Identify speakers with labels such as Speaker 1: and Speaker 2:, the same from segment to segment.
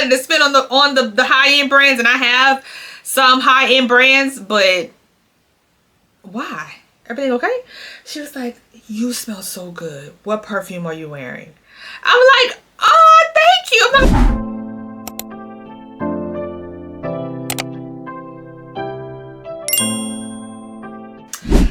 Speaker 1: wanted to spend on the high-end brands, and I have some high-end brands, but why? Everything okay? She was like, you smell so good. What perfume are you wearing? I'm like, oh, thank you. I'm like,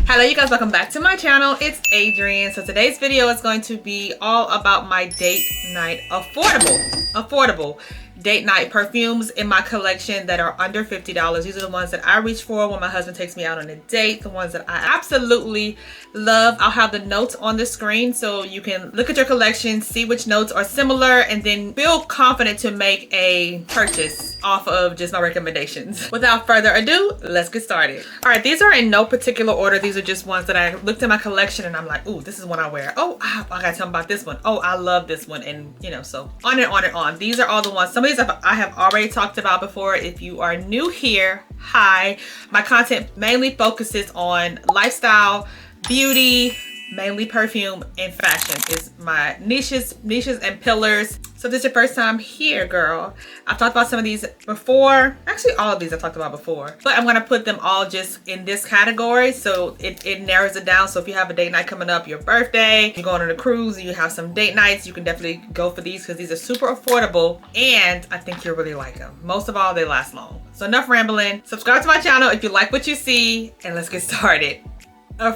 Speaker 1: hello you guys, welcome back to my channel. It's Adrianne. So today's video is going to be all about my date night affordable date night perfumes in my collection that are under $50. These are the ones that I reach for when my husband takes me out on a date, the ones that I absolutely love. I'll have the notes on the screen so you can look at your collection, see which notes are similar, and then feel confident to make a purchase off of just my recommendations. Without further ado, let's get started. All right, these are in no particular order. These are just ones that I looked at my collection and I'm like, ooh, this is one I wear. Oh, I gotta tell them about this one. Oh, I love this one. And you know, so on and on and on. These are all the ones. Some of these I have already talked about before. If you are new here, hi. My content mainly focuses on lifestyle, beauty, mainly perfume, and fashion is my niches and pillars. So if this is your first time here, girl, I've talked about some of these before. Actually, all of these I've talked about before, but I'm gonna put them all just in this category so it narrows it down. So if you have a date night coming up, your birthday, you're going on a cruise, you have some date nights, you can definitely go for these because these are super affordable and I think you'll really like them. Most of all, they last long. So enough rambling. Subscribe to my channel if you like what you see, and let's get started.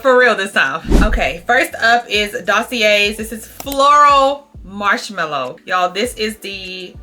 Speaker 1: For real this time. Okay, first up is Dossier's. This is Floral Marshmallow. Y'all, this is the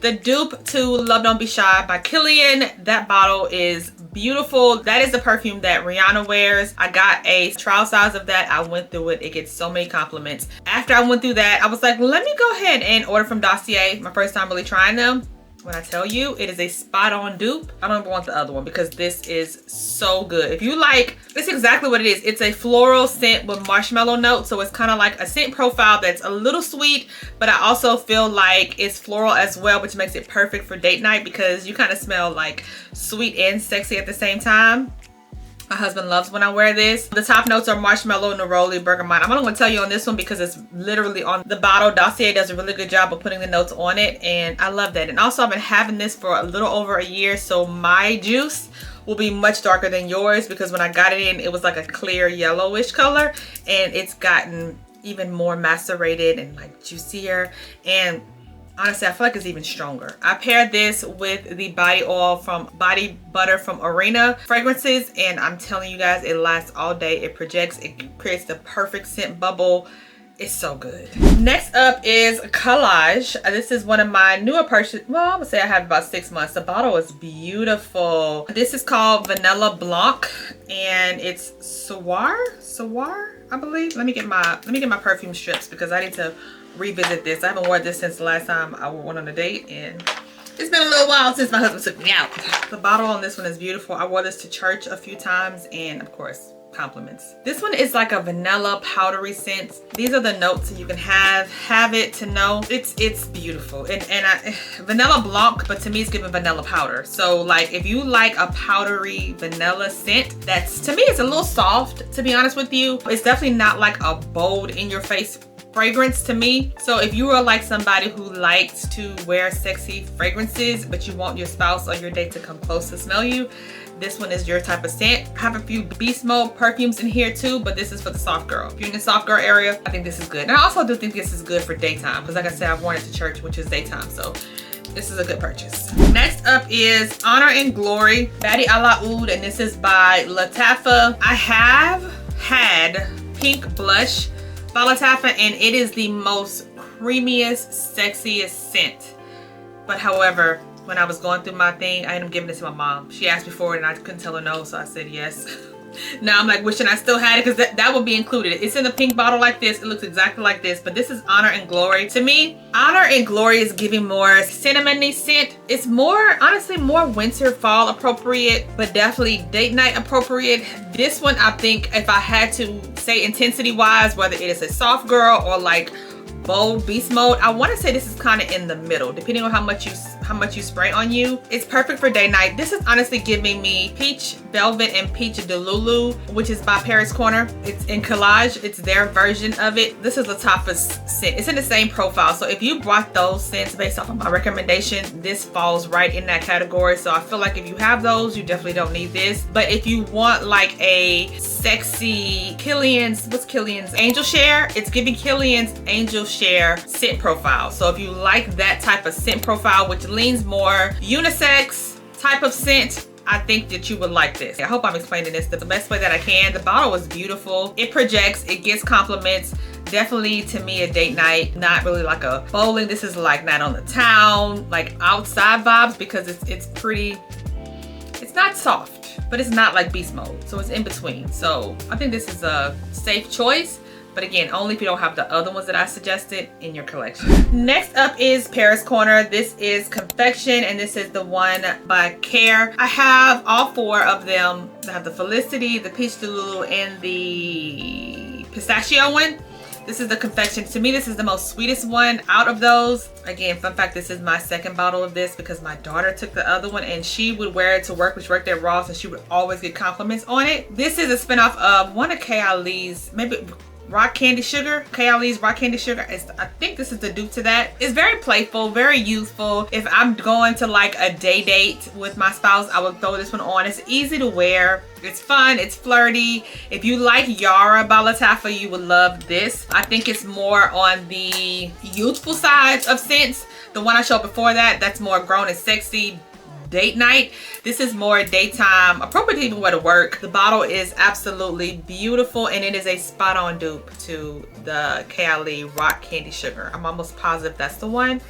Speaker 1: dupe to Love Don't Be Shy by Kilian. That bottle is beautiful. That is the perfume that Rihanna wears. I got a trial size of that. I went through it. It gets so many compliments. After I went through that, I was like, let me go ahead and order from Dossier. My first time really trying them. When I tell you it is a spot on dupe, I don't even want the other one because this is so good. If you like, it's exactly what it is. It's a floral scent with marshmallow notes. So it's kind of like a scent profile that's a little sweet, but I also feel like it's floral as well, which makes it perfect for date night because you kind of smell like sweet and sexy at the same time. My husband loves when I wear this. The top notes are marshmallow, neroli, bergamot. I'm not going to tell you on this one because it's literally on the bottle. Dossier does a really good job of putting the notes on it, and I love that. And also, I've been having this for a little over a year, so my juice will be much darker than yours because when I got it in, it was like a clear yellowish color, and it's gotten even more macerated and like juicier. And honestly, I feel like it's even stronger. I paired this with the body oil from Body Butter from Arena Fragrances, and I'm telling you guys, it lasts all day. It projects, it creates the perfect scent bubble. It's so good. Next up is Khadlaj. This is one of my newer purchases. Well, I'm gonna say I have about 6 months. The bottle is beautiful. This is called Vanilla Blanc, and it's Sawaar, I believe. Let me get my perfume strips because I need to revisit this. I haven't worn this since the last time I went on a date, and it's been a little while since my husband took me out. The bottle on this one is beautiful. I wore this to church a few times, and of course, compliments. This one is like a vanilla powdery scent. These are the notes that you can have it to know. It's beautiful, and Vanilla Blanc, but to me it's giving vanilla powder. So like if you like a powdery vanilla scent, that's, to me, it's a little soft, to be honest with you. It's definitely not like a bold in your face fragrance to me. So if you are like somebody who likes to wear sexy fragrances but you want your spouse or your date to come close to smell you, this one is your type of scent. I have a few beast mode perfumes in here too, but this is for the soft girl. If you're in the soft girl area, I think this is good. And I also do think this is good for daytime because like I said, I've worn it to church, which is daytime, so this is a good purchase. Next up is Honor and Glory Badee a la Oud, and this is by Lattafa. I have had pink blush by Lattafa, and it is the most creamiest, sexiest scent. But however, when I was going through my thing, I ended up giving it to my mom. She asked me for it and I couldn't tell her no, so I said yes. Now I'm like wishing I still had it because that would be included. It's in a pink bottle like this. It looks exactly like this, but this is Honor and Glory. To me, Honor and Glory is giving more cinnamony scent. It's more, honestly, more winter, fall appropriate, but definitely date night appropriate. This one, I think if I had to say intensity wise, whether it is a soft girl or like bold beast mode, I want to say this is kind of in the middle, depending on how much you spray on you. It's perfect for day night. This is honestly giving me peach Velvet and Peach Delulu, which is by Paris Corner. It's in Khalajah. It's their version of it. This is Lattafa's scent. It's in the same profile. So if you brought those scents based off of my recommendation, this falls right in that category. So I feel like if you have those, you definitely don't need this. But if you want like a sexy Kilian's, what's Kilian's Angel Share? It's giving Kilian's Angel Share scent profile. So if you like that type of scent profile, which leans more unisex type of scent, I think that you would like this. I hope I'm explaining this the best way that I can. The bottle is beautiful. It projects, it gets compliments. Definitely to me a date night, not really like a bowling. This is like night on the town, like outside vibes, because it's pretty, it's not soft, but it's not like beast mode. So it's in between. So I think this is a safe choice. But again, only if you don't have the other ones that I suggested in your collection. Next up is Paris Corner. This is Confection, and this is the one by Khair. I have all 4 of them. I have the Felicity, the Peach Delulu, and the Pistachio one. This is the Confection. To me, this is the most sweetest one out of those. Again, fun fact, this is my second bottle of this because my daughter took the other one and she would wear it to work, which worked at Ross, and she would always get compliments on it. This is a spinoff of one of Kayali's, maybe Rock Candy Sugar. Kayali's Rock Candy Sugar. I think this is the dupe to that. It's very playful, very youthful. If I'm going to like a day date with my spouse, I would throw this one on. It's easy to wear. It's fun. It's flirty. If you like Yara by Lattafa, you would love this. I think it's more on the youthful side of scents. The one I showed before that, that's more grown and sexy date night. This is more daytime, appropriate to even wear to work. The bottle is absolutely beautiful, and it is a spot on dupe to the Kayali Rock Candy Sugar. I'm almost positive that's the one.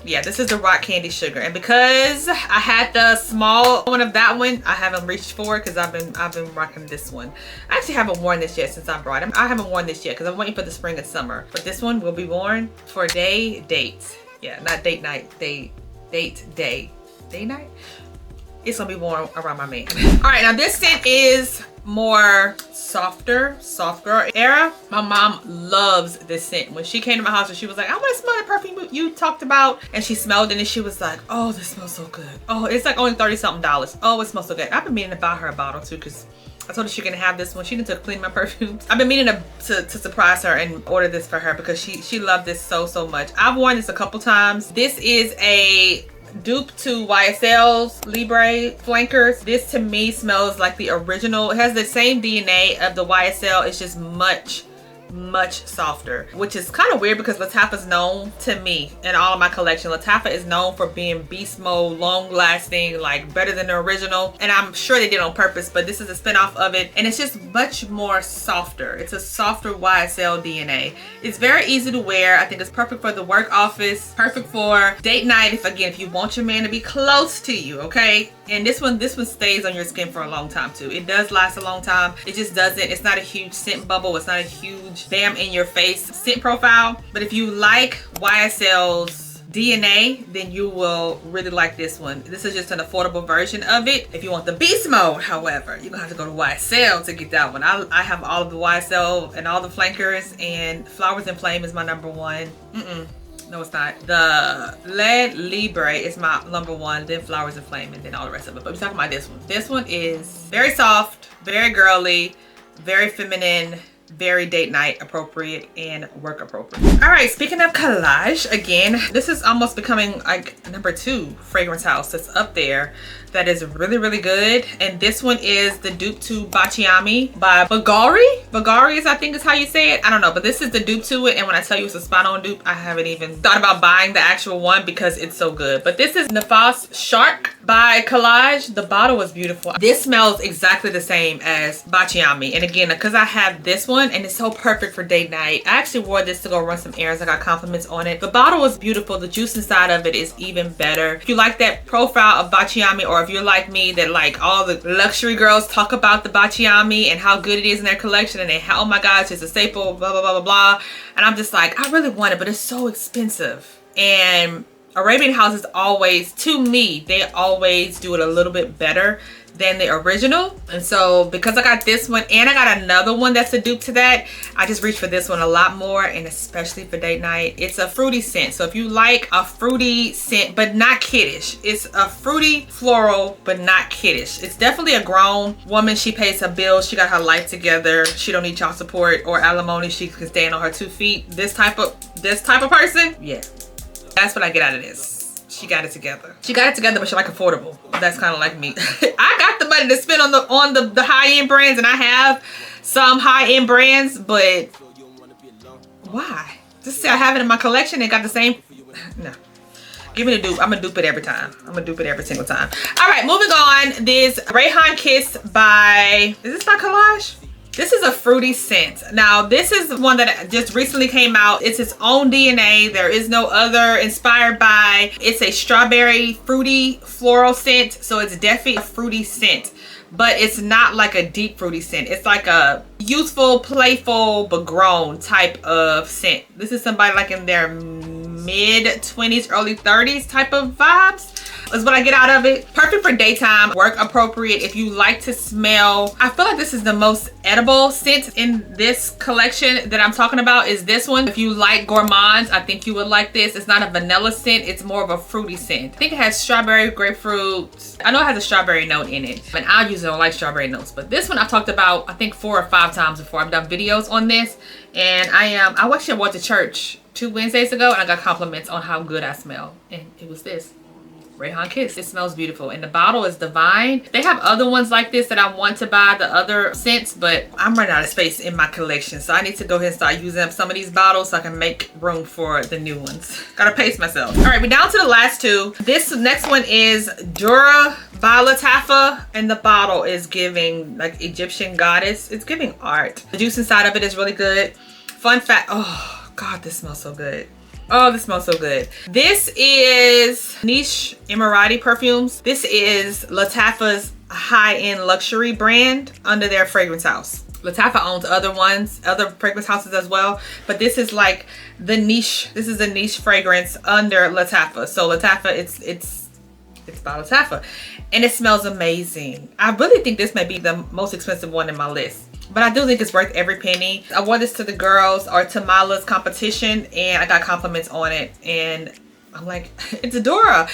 Speaker 1: Yeah, this is the Rock Candy Sugar, and because I had the small one of that one, I haven't reached for it because I've been rocking this one. I actually haven't worn this yet since I brought it. I haven't worn this yet because I'm waiting for the spring and summer, but this one will be worn for day dates. Yeah, not date night, day night. It's gonna be worn around my man. All right, now this scent is more soft girl era. My mom loves this scent. When she came to my house and she was like, I want to smell the perfume you talked about, and she smelled it and she was like, oh, this smells so good. Oh, it's like only $30-something. Oh, it smells so good. I've been meaning to buy her a bottle too because I told her she can have this one. She didn't to clean my perfumes. I've been meaning to surprise her and order this for her because she loved this so much. I've worn this a couple times. This is a dupe to YSL's Libre Flankers. This to me smells like the original. It has the same DNA of the YSL. It's just much softer, which is kind of weird because Lattafa's known, to me, in all of my collection, Lattafa is known for being beast mode, long lasting, like better than the original, and I'm sure they did on purpose, but this is a spin-off of it, and it's just much more softer. It's a softer YSL DNA. It's very easy to wear. I think it's perfect for the work office, perfect for date night, if you want your man to be close to you, okay? And this one stays on your skin for a long time too. It does last a long time. It just doesn't, it's not a huge scent bubble. It's not a huge bam in your face scent profile. But if you like YSL's DNA, then you will really like this one. This is just an affordable version of it. If you want the beast mode, however, you're gonna have to go to YSL to get that one. I have all of the YSL and all the flankers, and Flowers and Flame is my number one. No, it's not. The Lead Libre is my number one, then Flowers and Flame, and then all the rest of it. But we're talking about this one. This one is very soft, very girly, very feminine, very date night appropriate and work appropriate. All right, speaking of Khadlaj, again, this is almost becoming like number 2 fragrance house that's up there that is really good. And this one is the dupe to Baciami by Bagari. Bagari is, I think, is how you say it. I don't know, but this is the dupe to it. And when I tell you it's a spot on dupe, I haven't even thought about buying the actual one because it's so good. But this is Nafais Sharq by Khalajah. The bottle is beautiful. This smells exactly the same as Baciami. And again, because I have this one and it's so perfect for date night, I actually wore this to go run some errands. I got compliments on it. The bottle is beautiful. The juice inside of it is even better. If you like that profile of Baciami, or if you're like me that like all the luxury girls talk about the Baciami and how good it is in their collection, and how, oh my gosh, it's a staple, blah blah blah blah blah, and I'm just like, I really want it, but it's so expensive. And Arabian houses always, to me, they always do it a little bit better than the original. And so because I got this one and I got another one that's a dupe to that, I just reached for this one a lot more, and especially for date night. It's a fruity scent. So if you like a fruity scent but not kiddish, it's a fruity floral but not kiddish. It's definitely a grown woman. She pays her bills, she got her life together, she don't need child support or alimony, she can stand on her 2 feet. This type of person, yeah, that's what I get out of this. She got it together. She got it together, but she like affordable. That's kind of like me. I got the money to spend on the high-end brands, and I have some high-end brands, but why? Just say I have it in my collection and got the same. No. Give me the dupe. I'm gonna dupe it every time. I'm gonna dupe it every single time. All right, moving on. This Rayhaan Kiss by, is this by Khalajah? This is a fruity scent. Now, this is one that just recently came out. It's its own DNA. There is no other inspired by. It's a strawberry fruity floral scent. So it's definitely a fruity scent, but it's not like a deep fruity scent. It's like a youthful, playful, but grown type of scent. This is somebody like in their mid 20s, early 30s type of vibes. Is what I get out of it. Perfect for daytime, work appropriate if you like to smell. I feel like this is the most edible scent in this collection that I'm talking about, is this one. If you like gourmands, I think you would like this. It's not a vanilla scent, it's more of a fruity scent. I think it has strawberry, grapefruit. I know it has a strawberry note in it, but I usually don't like strawberry notes. But this one I've talked about, I think 4 or 5 times before. I've done videos on this, and I actually went to church 2 Wednesdays ago, and I got compliments on how good I smell, and it was this Rayhaan Kiss. It smells beautiful, and the bottle is divine. They have other ones like this that I want to buy, the other scents, but I'm running out of space in my collection, so I need to go ahead and start using up some of these bottles so I can make room for the new ones. Gotta pace myself. All right, we're down to the last 2. This next one is Durrah by Lattafa, and the bottle is giving like Egyptian goddess. It's giving art. The juice inside of it is really good. Fun fact, oh God, this smells so good. Oh, this smells so good. This is Niche Emirati Perfumes. This is Lattafa's high-end luxury brand under their fragrance house. Lattafa owns other ones, other fragrance houses as well, but this is like the niche. This is a niche fragrance under Lattafa. So Lattafa, it's by Lattafa, and it smells amazing. I really think this may be the most expensive one in my list, but I do think it's worth every penny. I wore this to the girls or to Mala's competition, and I got compliments on it, and I'm like, it's Durrah.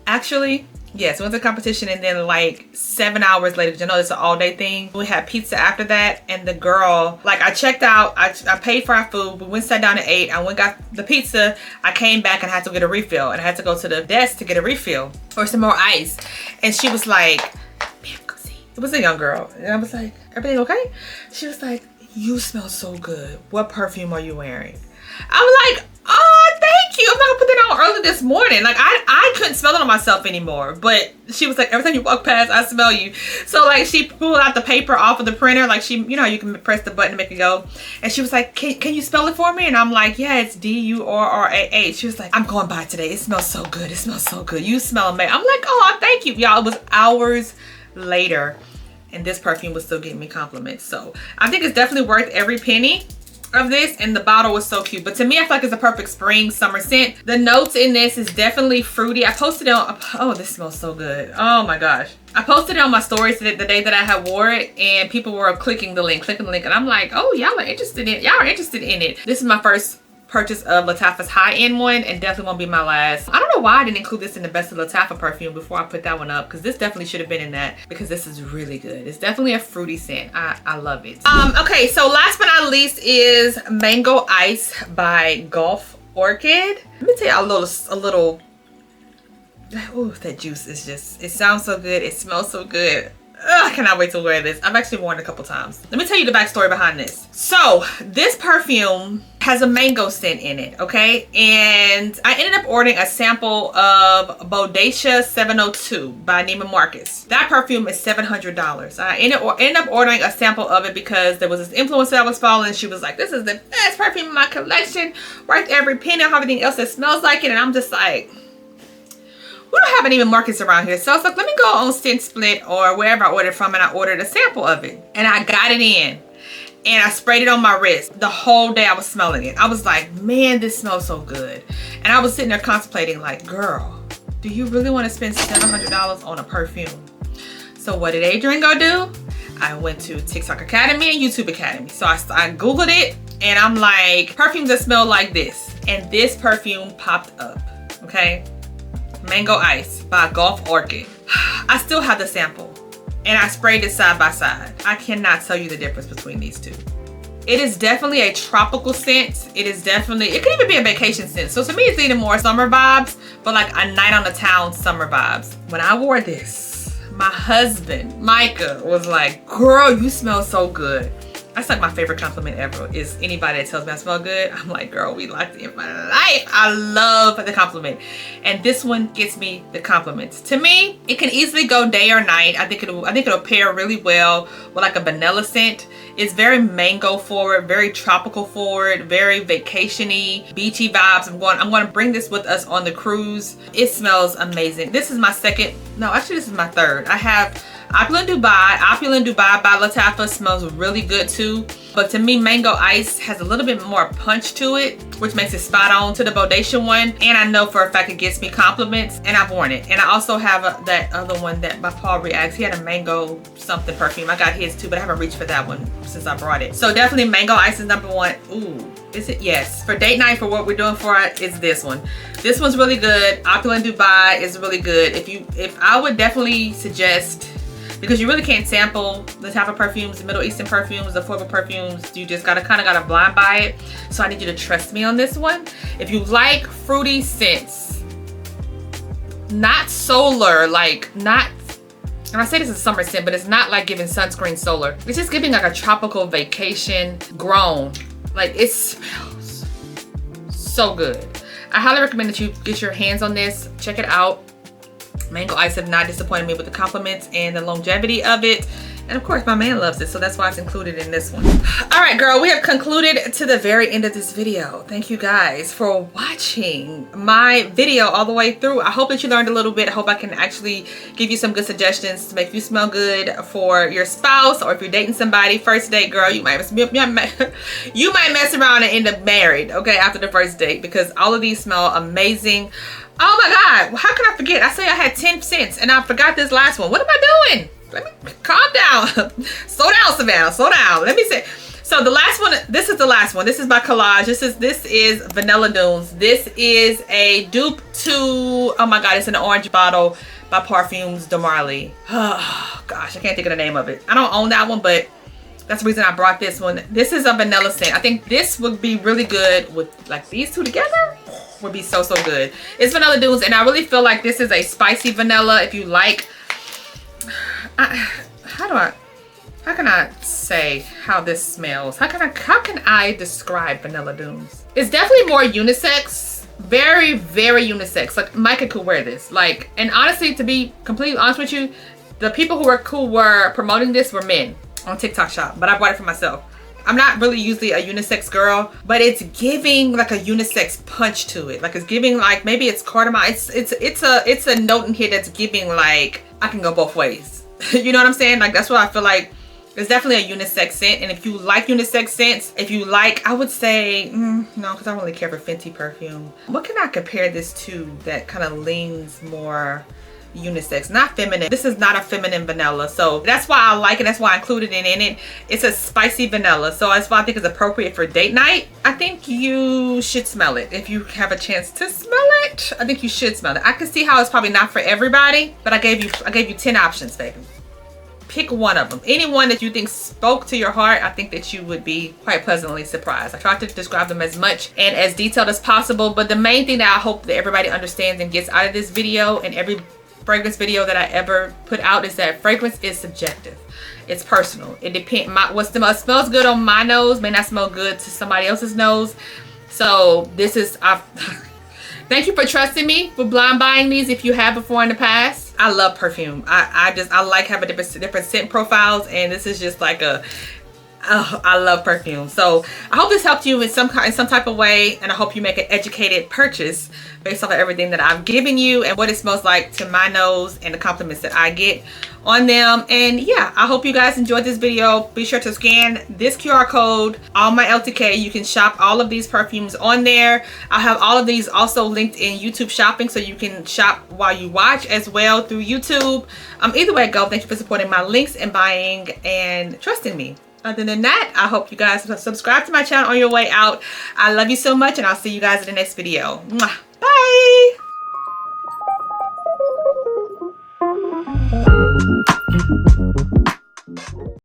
Speaker 1: Actually, yes, went to competition, and then like 7 hours later, you know, it's an all-day thing, we had pizza after that, and the girl, like, I checked out, I paid for our food, we went sat down and ate, I went got the pizza, I came back and had to get a refill, and I had to go to the desk to get a refill or some more ice, and she was like, it was a young girl, and I was like, everything okay? She was like, you smell so good. What perfume are you wearing? I'm like, oh, thank you. I'm not gonna put that on early this morning. Like, I couldn't smell it on myself anymore, but she was like, every time you walk past, I smell you. So like, she pulled out the paper off of the printer, like, she, you know, you can press the button to make it go, and she was like, can you spell it for me? And I'm like, yeah, it's D-U-R-R-A-H. She was like, I'm going by today. It smells so good. It smells so good. You smell amazing. I'm like, oh, thank you. Y'all, it was hours later, and this perfume was still getting me compliments. So I think it's definitely worth every penny of this, and the bottle was so cute. But to me, I feel like it's a perfect spring summer scent. The notes in this is definitely fruity. I posted it on, oh, this smells so good. Oh my gosh. I posted it on my stories the day that I had wore it, and people were clicking the link, and I'm like, oh, y'all are interested in it. This is my first purchase of Lattafa's high-end one, and definitely won't be my last. I don't know why I didn't include this in the best of Lattafa perfume before I put that one up, because this definitely should have been in that, because this is really good. It's definitely a fruity scent. I love it. Okay, so last but not least is Mango Ice by Gulf Orchid. Let me tell you a little, oh, that juice is just, it sounds so good. It smells so good. Ugh, I cannot wait to wear this. I've actually worn it a couple times. Let me tell you the backstory behind this. So this perfume has a mango scent in it, okay? And I ended up ordering a sample of Bodacia 702 by Neiman Marcus. That perfume is $700. I ended up ordering a sample of it because there was this influencer I was following. She was like, this is the best perfume in my collection, worth every penny of everything else that smells like it. And I'm just like, we don't have any Neiman Marcus around here. So I was like, let me go on Scent Split or wherever I ordered from, and I ordered a sample of it. And I got it in, and I sprayed it on my wrist. The whole day I was smelling it. I was like, man, this smells so good. And I was sitting there contemplating like, girl, do you really want to spend $700 on a perfume? So what did Adrianne go do? I went to TikTok Academy and YouTube Academy. So I Googled it and I'm like, perfumes that smell like this. And this perfume popped up, okay? Mango Ice by Orchid. I still have the sample and I sprayed it side by side. I cannot tell you the difference between these two. It is definitely a tropical scent. It is definitely, it could even be a vacation scent. So to me, it's even more summer vibes, but like a night on the town summer vibes. When I wore this, my husband, Micah, was like, girl, you smell so good. That's like my favorite compliment ever, is anybody that tells me I smell good. I'm like, girl, we locked in my life. I love the compliment. And this one gets me the compliments. To me, it can easily go day or night. I think it'll pair really well with like a vanilla scent. It's very mango forward, very tropical forward, very vacation-y, beachy vibes. I'm going to bring this with us on the cruise. It smells amazing. This is my second, no, actually this is my third. I have Opulent Dubai by Lattafa smells really good too. But to me, Mango Ice has a little bit more punch to it, which makes it spot on to the Bodacious one. And I know for a fact it gets me compliments, and I've worn it. And I also have that other one that by Paul Reacts. He had a mango something perfume. I got his too, but I haven't reached for that one since I brought it. So definitely Mango Ice is number one. Ooh, is it? Yes. For date night, for what we're doing for it, is this one. This one's really good. Opulent Dubai is really good. If I would definitely suggest, because you really can't sample the type of perfumes, the Middle Eastern perfumes, the affordable perfumes. You just kind of gotta blind buy it. So I need you to trust me on this one. If you like fruity scents, not solar, like not, and I say this is a summer scent, but it's not like giving sunscreen solar. It's just giving like a tropical vacation grown. Like, it smells so good. I highly recommend that you get your hands on this. Check it out. Mango Ice have not disappointed me with the compliments and the longevity of it. And of course, my man loves it, so that's why it's included in this one. All right, girl, we have concluded to the very end of this video. Thank you guys for watching my video all the way through. I hope that you learned a little bit. I hope I can actually give you some good suggestions to make you smell good for your spouse, or if you're dating somebody, first date, girl, you might mess around and end up married, okay, after the first date, because all of these smell amazing. Oh my God, how can I forget? I say I had 10 scents and I forgot this last one. What am I doing? Let me calm down. Slow down, Savannah, slow down. Let me say. So the last one, this is the last one. This is by Khalajah. This is Vanilla Dunes. This is a dupe to, oh my God, it's an orange bottle by Perfumes de Marly. Oh gosh, I can't think of the name of it. I don't own that one, but that's the reason I brought this one. This is a vanilla scent. I think this would be really good with like these two together. Would be so good. It's Vanilla Dunes, and I really feel like this is a spicy vanilla. If you like, how can I say how this smells? How can I describe Vanilla Dunes? It's definitely more unisex, very unisex. Like Micah could wear this. Like, and honestly, to be completely honest with you, the people who were promoting this were men on TikTok Shop, but I bought it for myself. I'm not really usually a unisex girl, but it's giving like a unisex punch to it. Like, it's giving like, maybe it's cardamom. It's a note in here that's giving like, I can go both ways. You know what I'm saying? Like, that's what I feel like. It's definitely a unisex scent. And if you like unisex scents, if you like, I would say, no, because I don't really care for Fenty perfume. What can I compare this to that kind of leans more unisex, not feminine? This is not a feminine vanilla, so that's why I like it. That's why I included it in it. It's a spicy vanilla, so that's why I think it's appropriate for date night. I think you should smell it if you have a chance to smell it. I think you should smell it. I can see how it's probably not for everybody, but I gave you 10 options, baby. Pick one of them. Any one that you think spoke to your heart. I think that you would be quite pleasantly surprised. I tried to describe them as much and as detailed as possible, but the main thing that I hope that everybody understands and gets out of this video, and every fragrance video that I ever put out, is that fragrance is subjective. It's personal. It depends. What smells good on my nose may not smell good to somebody else's nose. So this is, thank you for trusting me for blind buying these if you have before in the past. I love perfume. I like having different scent profiles, and this is just like Oh, I love perfume. So I hope this helped you in some type of way, and I hope you make an educated purchase based off of everything that I've given you and what it smells like to my nose and the compliments that I get on them. And yeah, I hope you guys enjoyed this video. Be sure to scan this QR code on my LTK. You can shop all of these perfumes on there. I'll have all of these also linked in YouTube shopping, so you can shop while you watch as well through YouTube. Either way it go, thank you for supporting my links and buying and trusting me. Other than that, I hope you guys subscribe to my channel on your way out. I love you so much, and I'll see you guys in the next video. Mwah. Bye!